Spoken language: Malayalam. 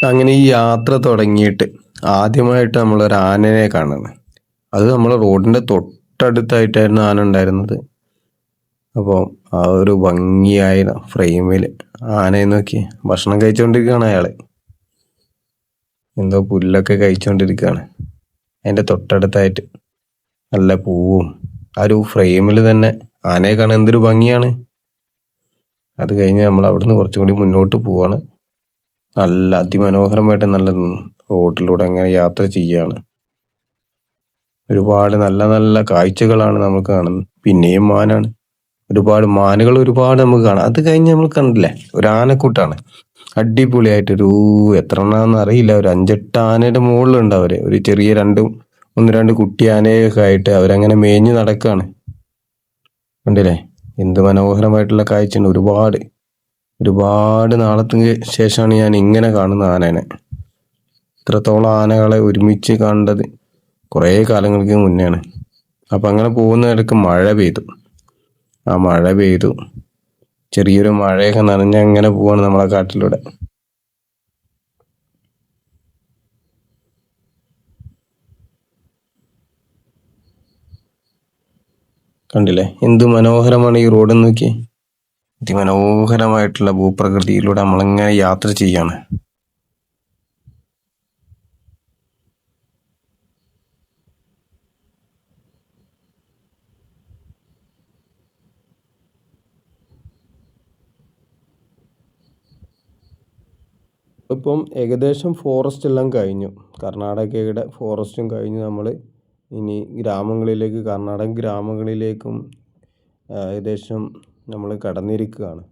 അങ്ങനെ ഈ യാത്ര തുടങ്ങിയിട്ട് ആദ്യമായിട്ട് നമ്മളൊരു ആനയെ കാണുന്നത്. അത് നമ്മൾ റോഡിന്റെ തൊട്ടടുത്തായിട്ടായിരുന്നു ആന ഉണ്ടായിരുന്നത്. അപ്പോൾ ആ ഒരു ഭംഗിയായ ഫ്രെയിമിൽ ആനയെ നോക്കി ഭക്ഷണം കഴിച്ചുകൊണ്ടിരിക്കുകയാണ് അയാള്. എന്തോ പുല്ലൊക്കെ കഴിച്ചുകൊണ്ടിരിക്കുകയാണ്. അതിന്റെ തൊട്ടടുത്തായിട്ട് നല്ല പൂവും ആ ഒരു ഫ്രെയിമിൽ തന്നെ ആനയെ കാണാൻ എന്തൊരു ഭംഗിയാണ്. അത് കഴിഞ്ഞ് നമ്മൾ അവിടുന്ന് കുറച്ചും കൂടി മുന്നോട്ട് പോവാണ്. നല്ല അതിമനോഹരമായിട്ട് നല്ല റോഡിലൂടെ അങ്ങനെ യാത്ര ചെയ്യാണ്. ഒരുപാട് നല്ല നല്ല കാഴ്ചകളാണ് നമുക്ക് കാണുന്നത്. പിന്നെയും മാനാണ്. ഒരുപാട് നമുക്ക് കാണാം. അത് കഴിഞ്ഞ് നമ്മൾ കണ്ടില്ലേ, ഒരു ആനക്കൂട്ടാണ് അടിപൊളിയായിട്ടൊരു എത്ര എണ്ണാന്ന് അറിയില്ല, ഒരു 5-8 ആനയുടെ മുകളിലുണ്ട് അവര്. ഒരു ചെറിയ ഒന്ന് രണ്ട് കുട്ടി ആനയൊക്കെ ആയിട്ട് അവരങ്ങനെ മേഞ്ഞ് നടക്കാണ്. കണ്ടില്ലേ, എന്ത് മനോഹരമായിട്ടുള്ള കാഴ്ചയാണ്. ഒരുപാട് നാളത്തിന് ശേഷമാണ് ഞാൻ ഇങ്ങനെ കാണുന്ന ആനേനെ. ഇത്രത്തോളം ആനകളെ ഒരുമിച്ച് കണ്ടത് കുറേ കാലങ്ങൾക്ക് മുന്നെയാണ്. അപ്പൊ അങ്ങനെ പോകുന്ന ഇടയ്ക്ക് മഴ പെയ്തു. ആ മഴ പെയ്തു, ചെറിയൊരു മഴയൊക്കെ നനഞ്ഞ അങ്ങനെ പോവാണ് നമ്മളെ കാട്ടിലൂടെ. കണ്ടില്ലേ, എന്ത് മനോഹരമാണ് ഈ റോഡ് നോക്കി. അതിമനോഹരമായിട്ടുള്ള ഭൂപ്രകൃതിയിലൂടെ നമ്മളിങ്ങനെ യാത്ര ചെയ്യാണ്. ഇപ്പം ഏകദേശം ഫോറസ്റ്റ് എല്ലാം കഴിഞ്ഞു. കർണാടകയുടെ ഫോറസ്റ്റും കഴിഞ്ഞ് നമ്മൾ ഇനി കർണാടക ഗ്രാമങ്ങളിലേക്കും ഏകദേശം നമ്മൾ കടന്നിരിക്കുകയാണ്.